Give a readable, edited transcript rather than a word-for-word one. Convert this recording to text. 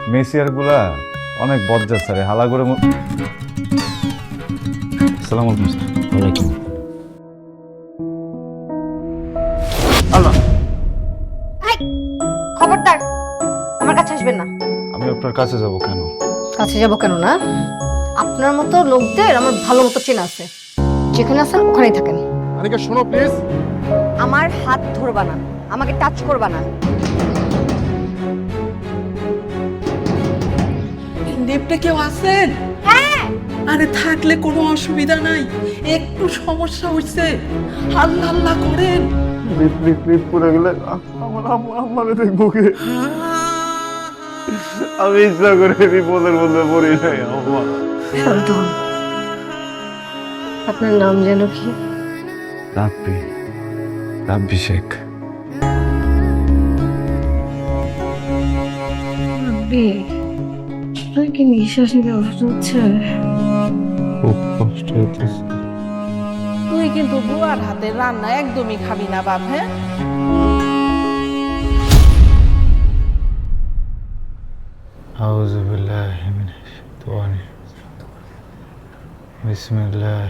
Messier গুলা অনেক বজ্জাত স্যার, হালা করে আসসালামু আলাইকুম স্যার। ওয়ালাইকুম। আল্লাহ, এই, খবরদার আমার কাছে আসবেন না। আমি আপনার কাছে যাব কেন? কাছে যাব কেন না? আপনার মতো লোকদের আমার ভালো মতো চেনা আছে। যেখানে আছেন ওখানেই থাকেন। আনিকা শোনো প্লিজ। আমার হাত ধরবা না, আমাকে টাচ করবা না। নেপটে কেউ আছেন? হ্যাঁ, আরে থাকলে কোনো অসুবিধা নাই, একটু সমস্যা হইছে, আল্লাহ আল্লাহ করেন। লিপ পড়ে গেলে আমার আমারে দেখবো কে? আমি ইচ্ছা করে বিপদের মধ্যে পড়ি নাই আম্মা। শান্ত হন। আপনার নাম যেন কি? রাব্বি শেখ। রাব্বি, তুই কি নিঃশ্বাস নিতে কষ্ট হচ্ছে? খুব কষ্ট হইতেছে। তুই কিন্তু বুয়ার হাতে রান্না একদমই খাবি না বাপ। হ্যাঁ, আউযু বিল্লাহি মিনাশ শাইতানির রাজিম। বিসমিল্লাহ।